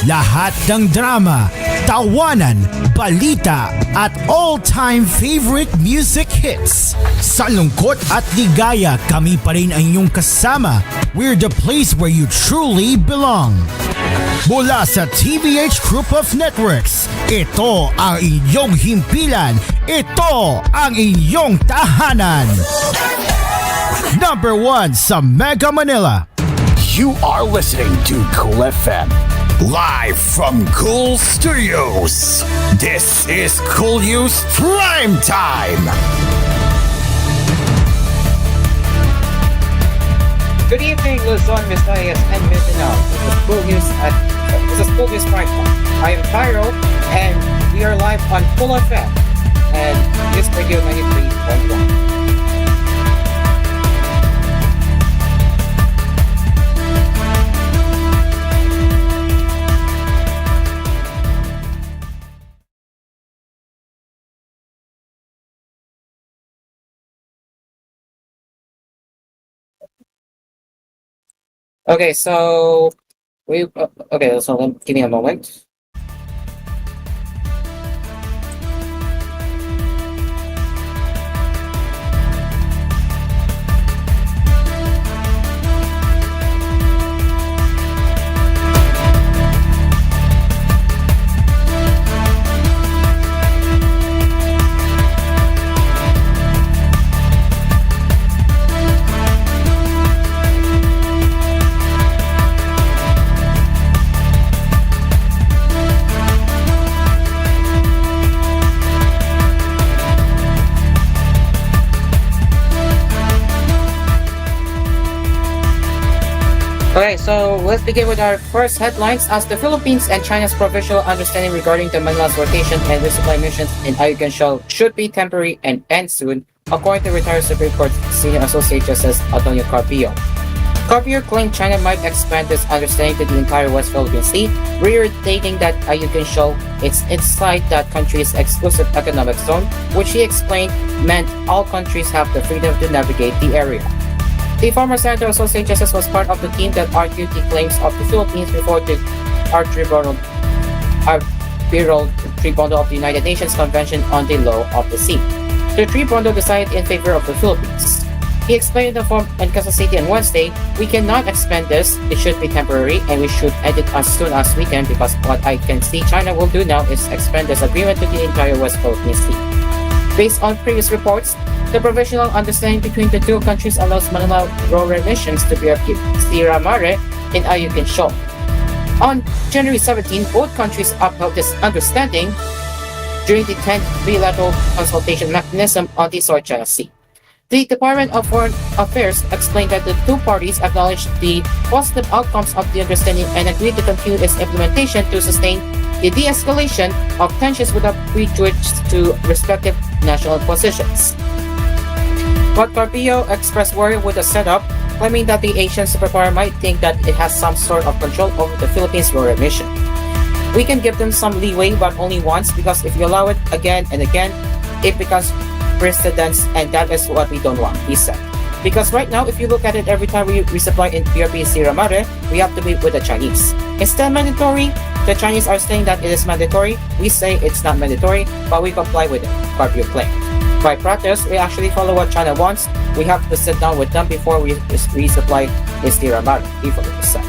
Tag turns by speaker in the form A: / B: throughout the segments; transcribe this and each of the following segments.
A: Lahat ng drama, tawanan, balita at all-time favorite music hits. Sa lungkot at ligaya, kami pa rin ang inyong kasama. We're the place where you truly belong. Mula sa TVH Group of Networks, ito ang inyong himpilan. Ito ang inyong tahanan. Number 1 sa Mega Manila.
B: You are listening to Kool FM, live from Kool Studios. This is koolNews Primetime.
C: Good evening, Luzon, Visayas, and Mindanao. This is koolNews Primetime. I am Cairo, and we are live on Kool FM and News Radio 93.1. Okay, so give me a moment. Okay, so let's begin with our first headlines. As the Philippines and China's provisional understanding regarding the Manila's rotation and resupply missions in Ayungin Shoal should be temporary and end soon, according to retired Supreme Court Senior Associate Justice Antonio Carpio. Carpio claimed China might expand this understanding to the entire West Philippine Sea, reiterating that Ayungin Shoal is inside that country's exclusive economic zone, which he explained meant all countries have the freedom to navigate the area. The former Senator Associate Justice was part of the team that argued the claims of the Philippines before the Arbitral Tribunal of the United Nations Convention on the Law of the Sea. The tribunal decided in favor of the Philippines. He explained in the form in Quezon City on Wednesday, "We cannot expand this, it should be temporary, and we should end it as soon as we can because what I can see China will do now is expand this agreement to the entire West Philippine Sea." Based on previous reports, the provisional understanding between the two countries allows Manila rover missions to be achieved Sierra Madre in Ayungin Shoal. On January 17, both countries upheld this understanding during the 10th bilateral consultation mechanism on the South China Sea. The Department of Foreign Affairs explained that the two parties acknowledged the positive outcomes of the understanding and agreed to continue its implementation to sustain the de-escalation of tensions without prejudice to respective national positions. But Carpio expressed worry with the setup, claiming that the Asian superpower might think that it has some sort of control over the Philippines' rover mission. "We can give them some leeway, but only once, because if you allow it again and again, it becomes precedence, and that is what we don't want," he said. Because right now, if you look at it, every time we resupply in PRP Sierra Madre, we have to meet with the Chinese. It's still mandatory. The Chinese are saying that it is mandatory. We say it's not mandatory, but we comply with it, Carpio claimed. By protest, we actually follow what China wants. We have to sit down with them before we resupply in Sierra Madre, he further said.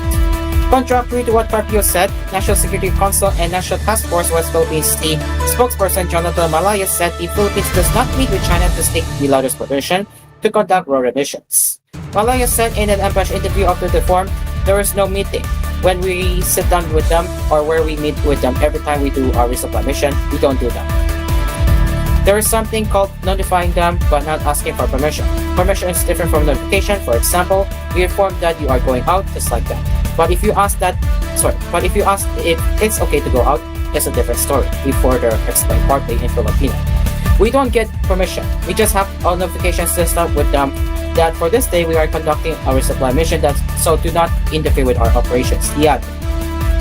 C: Contrary to what Carpio said, National Security Council and National Task Force West Philippine Sea spokesperson Jonathan Malaya said the Philippines does not meet with China to seek the latter's permission to conduct rover missions. Malaya said in an ambush interview after the forum, "There is no meeting. When we sit down with them or where we meet with them every time we do our resupply mission, we don't do that. There is something called notifying them but not asking for permission. Permission is different from notification. For example, we inform that you are going out just like that. But if you ask if it's okay to go out, it's a different story," he further explained partly in Filipino. "We don't get permission. We just have a notification system with them that for this day we are conducting a resupply mission, so do not interfere with our operations," he added.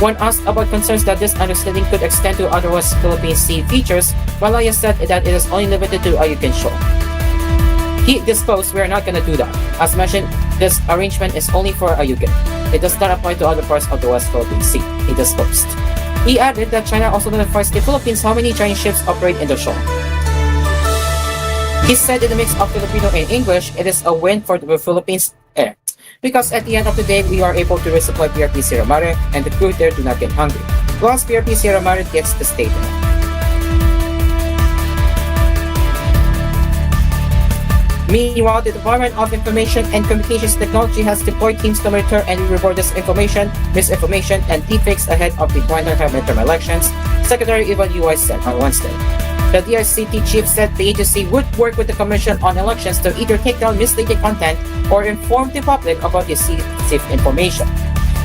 C: When asked about concerns that this understanding could extend to other West Philippine Sea features, Malaya said that it is only limited to Ayungin Shoal. He disclosed, "We are not going to do that. As mentioned, This arrangement is only for Ayungin. It does not apply to other parts of the West Philippine Sea, he disclosed. He added that China also notifies the Philippines how many Chinese ships operate in the shoal. He said in a mix of Filipino and English, it is a win for the Philippines air. Because at the end of the day, we are able to resupply PRP Sierra Madre and the crew there do not get hungry, whilst PRP Sierra Madre gets to stay there. Meanwhile, the Department of Information and Communications Technology has deployed teams to monitor and reward disinformation, misinformation, and deepfakes ahead of the 2025 midterm elections, Secretary Ivan Uy said on Wednesday. The DICT chief said the agency would work with the Commission on Elections to either take down misleading content or inform the public about the safe information.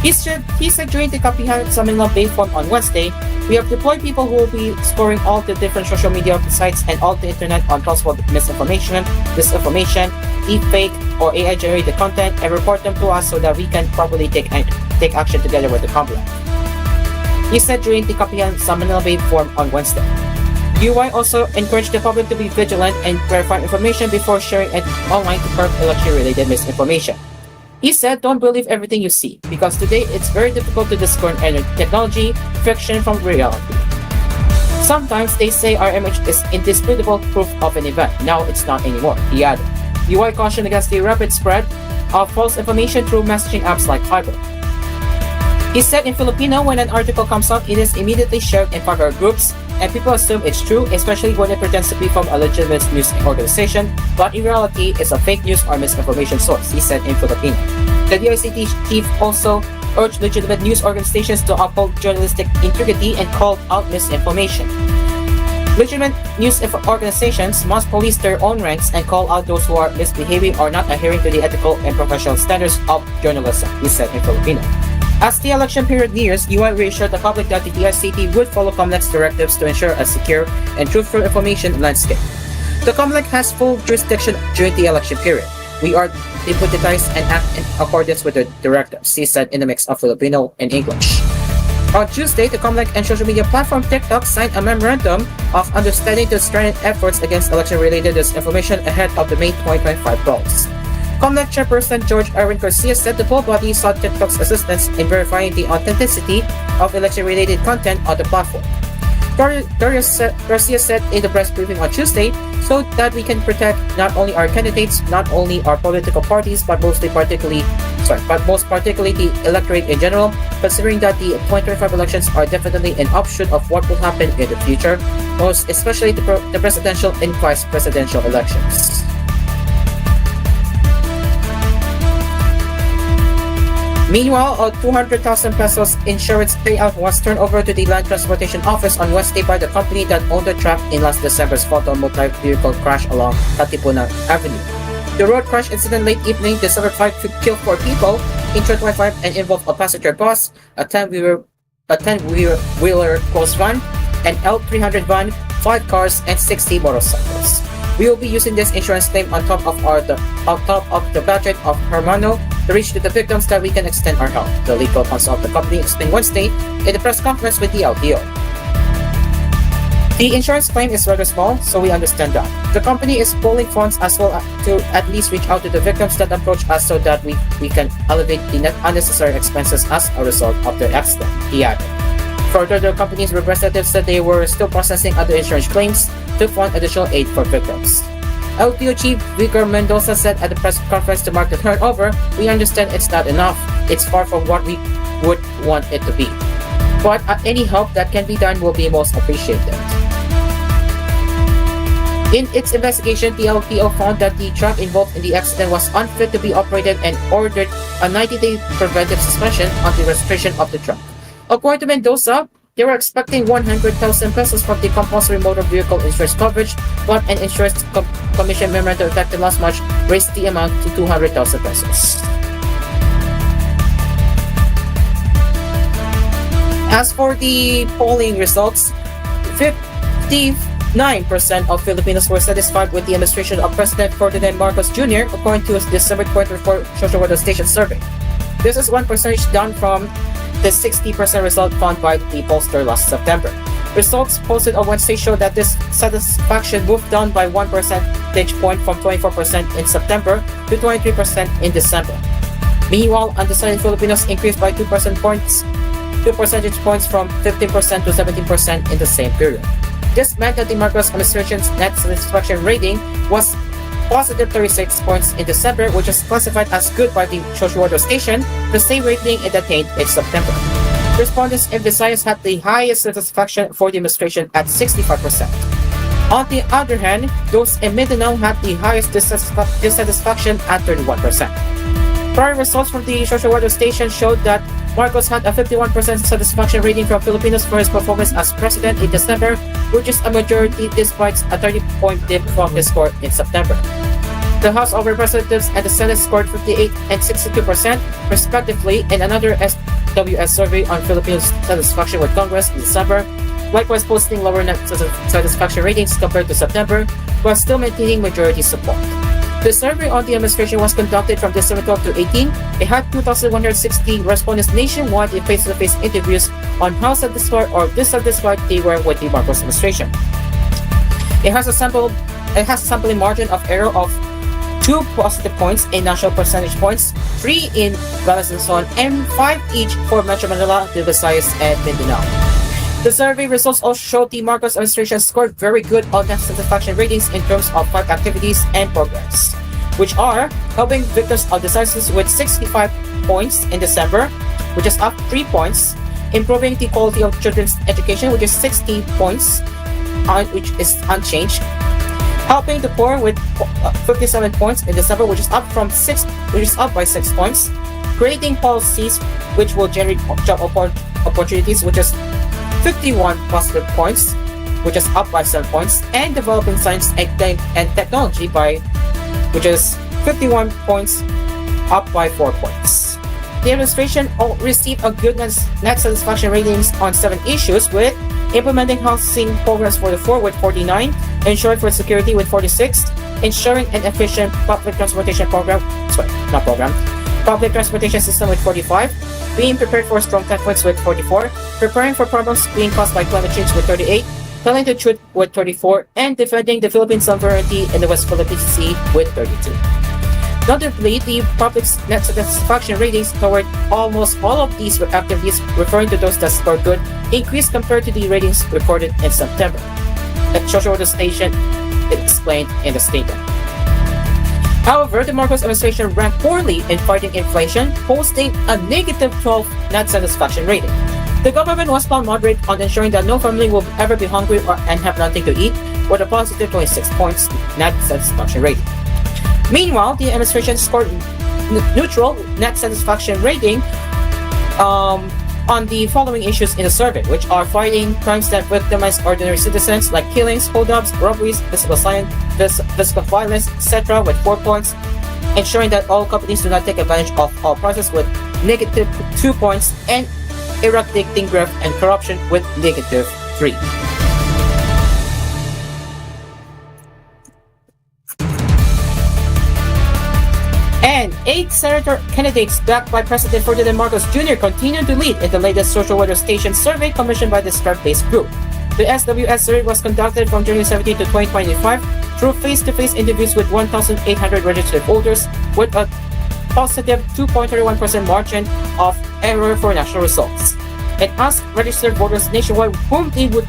C: He said during the Kapihan Manila Bay Forum on Wednesday, we have deployed people who will be scoring all the different social media sites and all the internet on possible misinformation, disinformation, deepfake, or AI-generated content and report them to us so that we can properly take action together with the public. He said during the Kapihan Manila Bay Forum on Wednesday. UI also encouraged the public to be vigilant and verify information before sharing it online to curb election-related misinformation. He said, don't believe everything you see, because today it's very difficult to discern technology, fiction from reality. Sometimes they say our image is indisputable proof of an event. Now it's not anymore, he added. UI cautioned against the rapid spread of false information through messaging apps like Viber. He said in Filipino, when an article comes out, it is immediately shared in popular groups, and people assume it's true, especially when it pretends to be from a legitimate news organization, but in reality, it's a fake news or misinformation source, he said in Filipino. The DICT chief also urged legitimate news organizations to uphold journalistic integrity and called out misinformation. Legitimate news organizations must police their own ranks and call out those who are misbehaving or not adhering to the ethical and professional standards of journalism, he said in Filipino. As the election period nears, UI reassured the public that the DICT would follow COMELEC's directives to ensure a secure and truthful information landscape. The COMELEC has full jurisdiction during the election period. We are deputized and act in accordance with the directives, he said in a mix of Filipino and English. On Tuesday, the COMELEC and social media platform TikTok signed a memorandum of understanding to strengthen efforts against election-related disinformation ahead of the May 2025 polls. COMELEC Chairperson George Erwin Garcia said the poll body sought TikTok's assistance in verifying the authenticity of election-related content on the platform. Garcia said in the press briefing on Tuesday, so that we can protect not only our candidates, not only our political parties, but most particularly the electorate in general, considering that the 2025 elections are definitely an offshoot of what will happen in the future, most especially the presidential and vice presidential elections. Meanwhile, a 200,000 pesos insurance payout was turned over to the Land Transportation Office on Wednesday by the company that owned the track in last December's fatal multi-vehicle crash along Katipunan Avenue. The road crash incident late evening December 5 killed 4 people, injured 25 and involved a passenger bus, a 10-wheeler closed van, an L300 van, 5 cars, and 60 motorcycles. We will be using this insurance claim on top of the budget of Hermano to reach to the victims that we can extend our help, the legal counsel of the company explained Wednesday in the press conference with the LTO. The insurance claim is rather small, so we understand that. The company is pooling funds as well to at least reach out to the victims that approach us so that we can alleviate the net unnecessary expenses as a result of the accident, he added. Further, the company's representatives said they were still processing other insurance claims to fund additional aid for victims. LTO Chief Victor Mendoza said at the press conference to mark the turnover, we understand it's not enough. It's far from what we would want it to be. But any help that can be done will be most appreciated. In its investigation, the LTO found that the truck involved in the accident was unfit to be operated and ordered a 90-day preventive suspension on the registration of the truck. According to Mendoza, they were expecting 100,000 pesos from the compulsory motor vehicle insurance coverage, but an insurance commission memorandum effective last March raised the amount to 200,000 pesos. As for the polling results, 59% of Filipinos were satisfied with the administration of President Ferdinand Marcos Jr. according to a December 24 social weather station survey. This is 1% down from the 60% result found by the pollster last September. Results posted on Wednesday show that this satisfaction moved down by 1% percentage point from 24% in September to 23% in December. Meanwhile, undecided Filipinos increased by 2 percentage points from 15% to 17% in the same period. This meant that the Marcos administration's net satisfaction rating was positive 36 points in December, which is classified as good by the social order station, the same rating it attained in September. Respondents in Visayas had the highest satisfaction for the administration at 65%. On the other hand, those in Mindanao had the highest dissatisfaction at 31%. Prior results from the social order station showed that Marcos had a 51% satisfaction rating from Filipinos for his performance as president in December, which is a majority despite a 30-point dip from his score in September. The House of Representatives and the Senate scored 58 and 62% respectively in another SWS survey on Filipinos' satisfaction with Congress in December, likewise posting lower net satisfaction ratings compared to September, while still maintaining majority support. The survey on the administration was conducted from December 12 to 18. It had 2,160 respondents nationwide in face-to-face interviews on how satisfied or dissatisfied they were with the Marcos administration. It has a sampling margin of error of 2 positive points in national percentage points, 3 in Balas and Luzon, and 5 each for Metro Manila, the Visayas, and Mindanao. The survey results also showed the Marcos administration scored very good on net satisfaction ratings in terms of 5 activities and programs, which are helping victims of disasters with 65 points in December, which is up 3 points, improving the quality of children's education, which is 60 points, which is unchanged, helping the poor with 57 points in December, which is up by 6 points, creating policies which will generate job opportunities, which is 51 positive points, which is up by 7 points, and developing science and technology which is 51 points, up by 4 points. The administration received a good net satisfaction ratings on 7 issues, with implementing housing programs for the 4 with 49, ensuring food security with 46, ensuring an efficient public transportation public transportation system with 45, being prepared for strong typhoons with 44, preparing for problems being caused by climate change with 38, telling the truth with 34, and defending the Philippine sovereignty in the West Philippine Sea with 32. Notably, the public's net satisfaction ratings toward almost all of these activities, referring to those that scored good, increased compared to the ratings recorded in September. The social order station explained in the statement. However, the Marcos administration ranked poorly in fighting inflation, posting a negative 12 net satisfaction rating. The government was found moderate on ensuring that no family will ever be hungry and have nothing to eat, with a positive 26 points net satisfaction rating. Meanwhile, the administration scored neutral net satisfaction rating on the following issues in the survey, which are fighting crimes that victimize ordinary citizens like killings, hold-ups, robberies, physical violence, etc. with 4 points, ensuring that all companies do not take advantage of all process with negative 2 points, and eradicating graft and corruption with negative 3. And 8 senator candidates backed by President Ferdinand Marcos Jr. continue to lead in the latest social weather station survey commissioned by the TVH Group. The SWS survey was conducted from January 17 to 2025 through face-to-face interviews with 1,800 registered voters, with a positive 2.31% margin of error for national results. It asked registered voters nationwide whom they would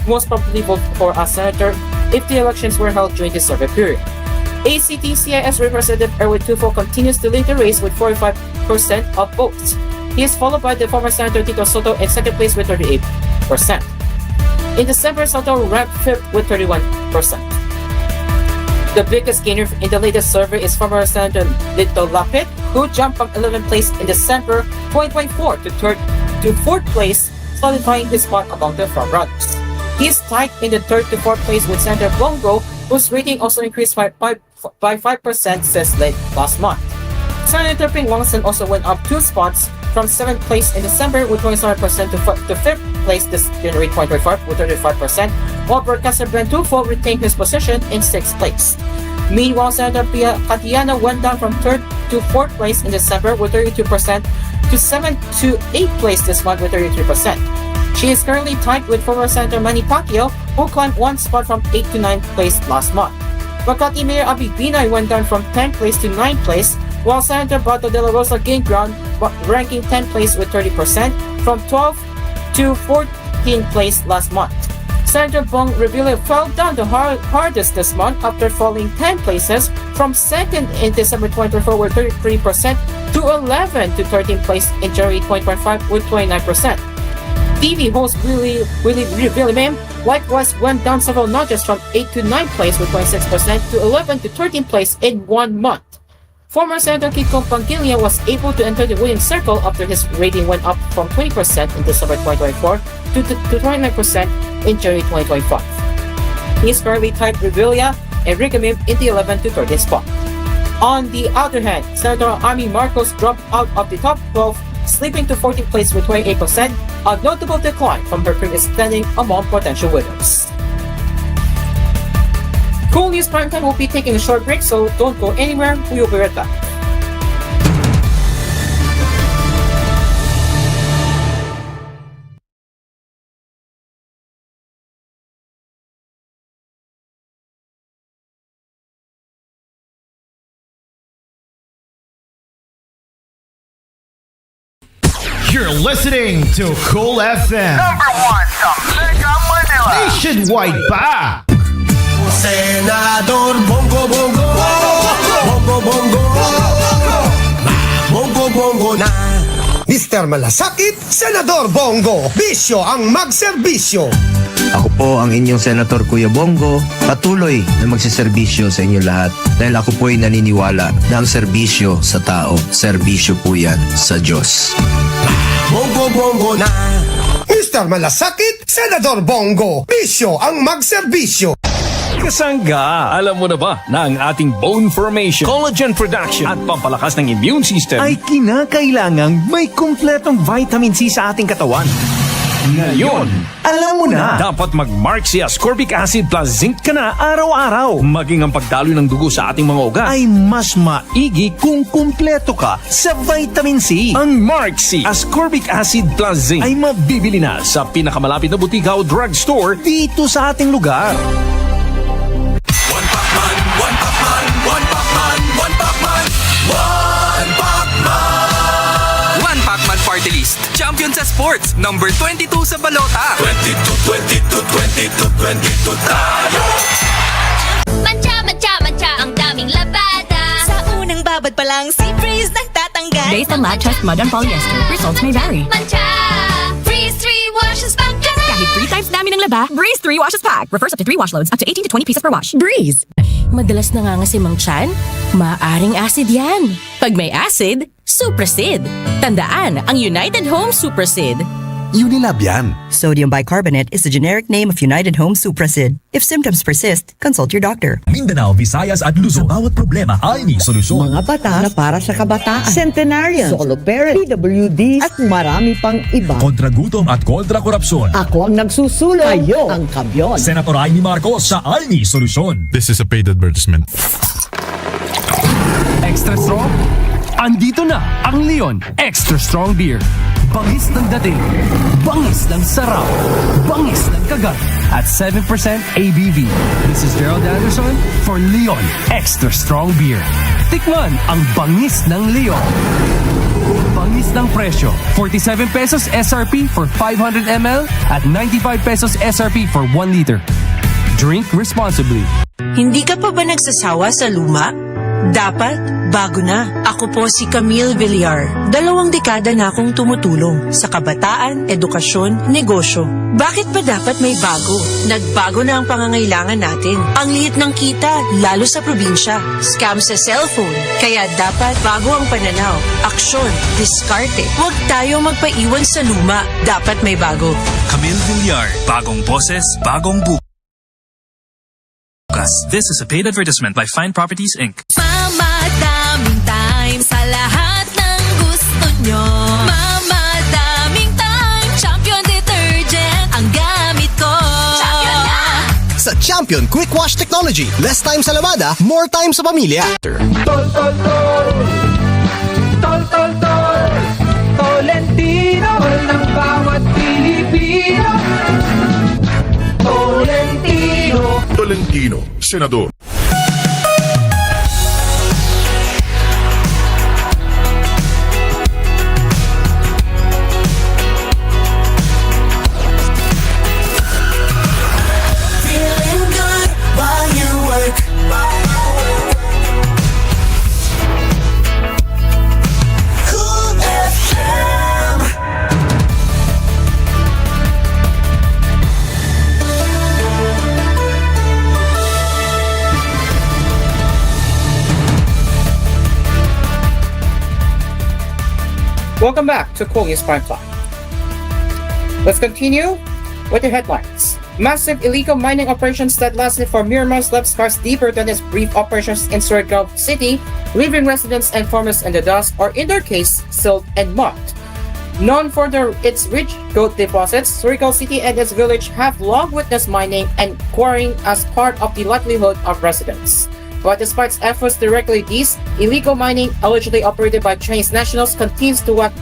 C: most probably vote for as senator if the elections were held during the survey period. ACT-CIS Representative Erwin Tufo continues to lead the race with 45% of votes. He is followed by the former Senator Tito Soto in second place with 38%. In December, Soto ranked 5th with 31%. The biggest gainer in the latest survey is former Senator Lito Lapid, who jumped from 11th place in December 2024 to 4th place, solidifying his spot among the frontrunners. He is tied in the 3rd to 4th place with Senator Bongo, whose rating also increased by 5% since late last month. Senator Ping Longson also went up 2 spots from 7th place in December with 27% to 5th place this January 2025 with 35%, while broadcaster Ben Tufo retained his position in 6th place. Meanwhile, Senator Pia Katiana went down from 3rd to 4th place in December with 32% to 7th to 8th place this month with 33%. She is currently tied with former Senator Manny Pacquiao, who climbed 1 spot from 8th to 9th place last month. Makati Mayor Abby Binay went down from 10th place to 9th place, while Senator Bato de la Rosa gained ground, ranking 10th place with 30% from 12th to 14th place last month. Senator Bong Revilla fell down the hardest this month after falling 10 places from 2nd in December 2024 with 33% to 11th to 13th place in January 2025 with 29%. TV host Willie Mim likewise went down several notches from 8th to 9th place with 26% to 11th to 13th place in 1 month. Former Senator Kiko Pangilinan was able to enter the winning circle after his rating went up from 20% in December 2024 to 29% in January 2025. He is currently tied with Revilla and Ricamim in the 11th to 13th spot. On the other hand, Senator Amy Marcos dropped out of the top 12, slipping to 14th place with 28%, a notable decline from her previous standing among potential winners. koolNews Primetime will be taking a short break, so don't go anywhere. We will be right back.
A: You're listening to Cool FM.
B: Number 1 sa Mega Manila.
A: Nationwide pa!
D: Senador Bongo Bongo Bongo Bongo Bongo Bongo na Mr. Malasakit, Senador Bongo. Bisyo ang magserbisyo.
E: Ako po ang inyong Senator Kuya Bongo, patuloy na magsiservisyo sa inyo lahat dahil ako po ay naniniwala na ang serbisyo sa tao, serbisyo po yan sa Diyos.
D: Bongo Bongo na Mr. Malasakit, Senador Bongo. Bisyo ang magserbisyo.
F: Kasangga, alam mo na ba na ang ating bone formation, collagen production at pampalakas ng immune system ay kinakailangang may kumpletong vitamin C sa ating katawan? Ngayon, alam mo na, dapat mag-Mark C ascorbic acid plus zinc ka na araw-araw. Maging ang pagdaloy ng dugo sa ating mga ugat ay mas maigi kung kumpleto ka sa vitamin C. Ang Mark C ascorbic acid plus zinc ay mabibili na sa pinakamalapit na butika o drugstore dito sa ating lugar.
G: Party List. Champion sa sports. Number 22 sa balota.
D: 22 tayo.
H: Mancha, mancha, mancha, ang daming labada. Sa unang babad pa lang, si Breeze nagtatanggal.
I: Based on lab test mud and polyester, results may vary.
H: Mancha, Breeze 3 washes back ka na.
I: Kahit 3 times dami ng laba, Breeze 3 washes pack. Refers up to 3 wash loads, up to 18 to 20 pieces per wash.
J: Breeze. Madalas nangangasim ang tiyan? Maaring acid yan. Pag may acid, Suprasid. Tandaan, ang United Home Suprasid.
K: Unilab yan.
L: Sodium bicarbonate is the generic name of United Home Suprasid. If symptoms persist, consult your doctor.
K: Mindanao, Visayas at Luzon. Bawat problema, alni solusyon.
M: Mga batas na para sa kabataan, centenarians, solo parent, PWD at marami pang iba.
K: Kontra gutom at kontra korupsyon.
M: Ako ang nagsusulong, kayo ang kampiyon.
K: Senator Amy Marcos sa alni solusyon.
N: This is a paid advertisement.
F: Extra strong? Andito na ang Leon Extra Strong Beer. Bangis ng dating, bangis ng sarap, bangis ng kagat, at 7% ABV. This is Gerald Anderson for Leon Extra Strong Beer. Tikman ang bangis ng Leon. Bangis ng presyo, 47 pesos SRP for 500 ml at 95 pesos SRP for 1 liter. Drink responsibly.
O: Hindi ka pa ba nagsasawa sa luma? Dapat, bago na. Ako po si Camille Villar. 2 dekada na akong tumutulong sa kabataan, edukasyon, negosyo. Bakit ba dapat may bago? Nagbago na ang pangangailangan natin. Ang liit ng kita, lalo sa probinsya. Scam sa cellphone. Kaya dapat bago ang pananaw. Aksyon, diskarte. Huwag tayo magpaiwan sa luma. Dapat may bago.
P: Camille Villar. Bagong boses, bagong bukas. This is a paid advertisement by Fine Properties, Inc.
H: Mama, daming time sa lahat ng gusto nyo. Mama, daming time. Champion detergent ang gamit ko. Champion na!
Q: Sa Champion Quick Wash Technology, less time sa lavada, more time sa pamilya.
R: Tol, tol, tol! Tol, tol, tol! Tolentino! Tol ng bawat Pilipino! Tolentino!
N: Tolentino, Senador.
C: Welcome back to koolNews Primetime. Let's continue with the headlines. Massive illegal mining operations that lasted for mere months left scars deeper than its brief operations in Surigao City, leaving residents and farmers in the dust, or in their case, silt and mud. Known for its rich gold deposits, Surigao City and its village have long witnessed mining and quarrying as part of the livelihood of residents. But despite efforts to regulate these, illegal mining allegedly operated by Chinese nationals continues to work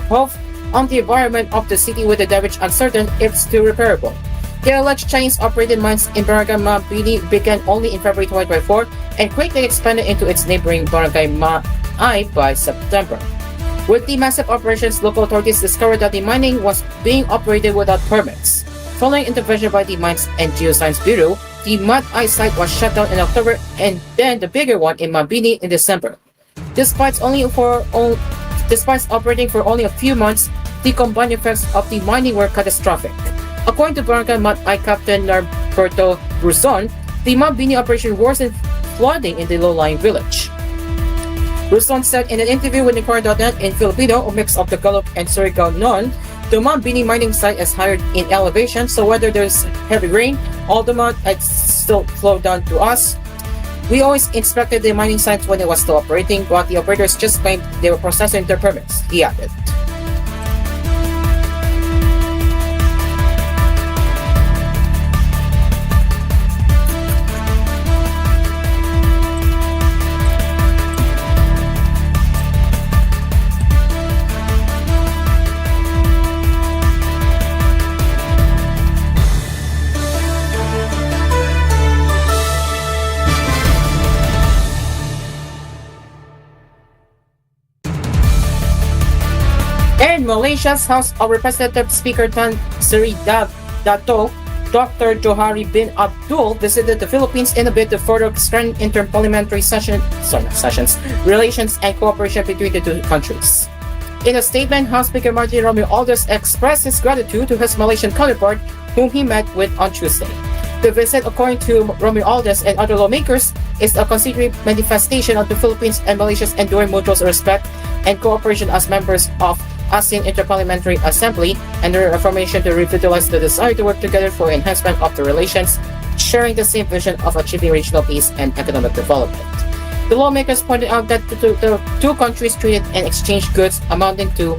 C: both on the environment of the city, with the damage uncertain if still repairable. The alleged Chinese-operated mines in Barangay Mabini began only in February 2024 and quickly expanded into its neighboring Barangay Maay by September. With the massive operations, local authorities discovered that the mining was being operated without permits. Following intervention by the Mines and Geoscience Bureau, the Maay site was shut down in October and then the bigger one in Mabini in December. Despite operating for only a few months, the combined effects of the mining were catastrophic. According to Barangay Maay Captain Norberto Bruzon, the Mabini operation worsened flooding in the low-lying village. Bruzon said in an interview with Nicorn.net in Filipino, a mix of Tagalog and Surigao Noon, the Mabini mining site is higher in elevation, so whether there's heavy rain, all the mud had still flowed down to us. We always inspected the mining sites when it was still operating, but the operators just claimed they were processing their permits, he added. And Malaysia's House of Representatives Speaker Tan Sri Dato Dr. Johari bin Abdul visited the Philippines in a bid to further strengthen interparliamentary relations and cooperation between the two countries. In a statement, House Speaker Martin Romualdez expressed his gratitude to his Malaysian counterpart, whom he met with on Tuesday. The visit, according to Romualdez and other lawmakers, is a considerate manifestation of the Philippines and Malaysia's enduring mutual respect and cooperation as members of ASEAN Interparliamentary Assembly and their affirmation to revitalize the desire to work together for enhancement of the relations, sharing the same vision of achieving regional peace and economic development. The lawmakers pointed out that the two countries traded and exchanged goods amounting to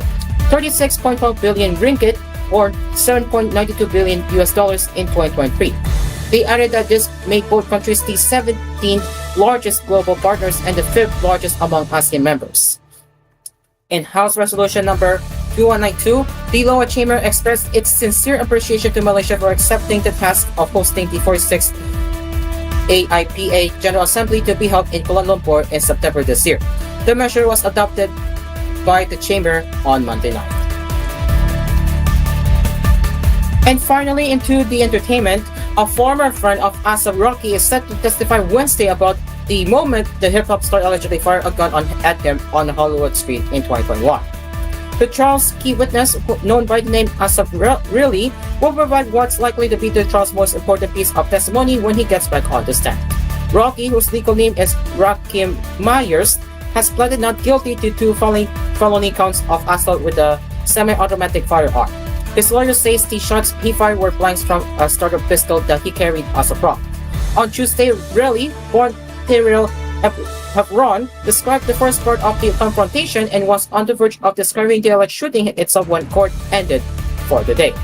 C: 36.12 billion ringgit or $7.92 billion in 2023. They added that this made both countries the 17th largest global partners and the 5th largest among ASEAN members. In House Resolution number 2192, the Lower Chamber expressed its sincere appreciation to Malaysia for accepting the task of hosting the 46th AIPA General Assembly to be held in Kuala Lumpur in September this year. The measure was adopted by the Chamber on Monday night. And finally, into the entertainment, a former friend of Asap Rocky is set to testify Wednesday about the moment the hip-hop star allegedly fired a gun at him on Hollywood Street in 2021. The trial's key witness, known by the name Asap Really, will provide what's likely to be the trial's most important piece of testimony when he gets back on the stand. Rocky, whose legal name is Rakim Myers, has pleaded not guilty to two felony counts of assault with a semi-automatic firearm. His lawyer says the shots he fired were blanks from a starter pistol that he carried as a prop. On Tuesday, Really, born Tyrell Hebron, described the first part of the confrontation and was on the verge of describing the alleged shooting itself when court ended for the day.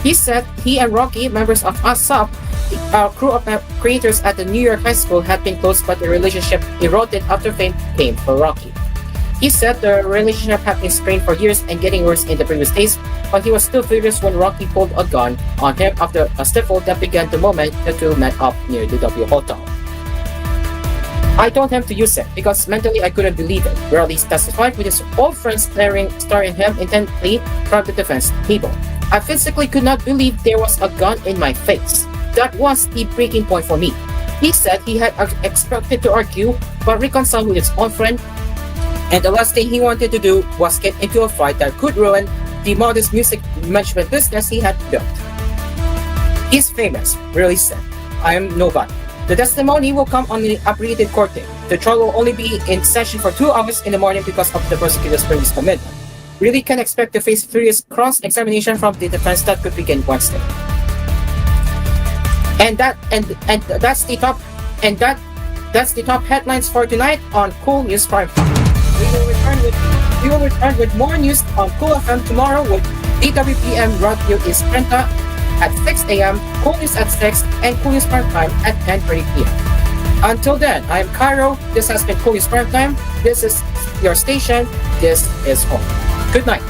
C: He said he and Rocky, members of ASAP, a crew of creators at the New York High School, had been close, but the relationship eroded after fame came for Rocky. He said the relationship had been strained for years and getting worse in the previous days, but he was still furious when Rocky pulled a gun on him after a scuffle that began the moment the two met up near the W Hotel. I told him to use it because mentally I couldn't believe it. Raleigh testified with his old friends staring him intently from the defense table. I physically could not believe there was a gun in my face. That was the breaking point for me. He said he had expected to argue but reconcile with his own friend, and the last thing he wanted to do was get into a fight that could ruin the modest music management business he had built. He's famous, Raleigh said. I am nobody. The testimony will come on the abbreviated court date. The trial will only be in session for 2 hours in the morning because of the prosecutor's previous commitment. really can expect to face furious cross-examination from the defense that could begin Wednesday. And that's the top headlines for tonight on koolNews Primetime. We will return with more news on Kool FM tomorrow with DWPM Radio is Brenta at 6 a.m., koolNews at 6, and koolNews Primetime at 10:30 p.m. Until then, I'm Cairo. This has been koolNews Primetime. This is your station. This is home. Good night.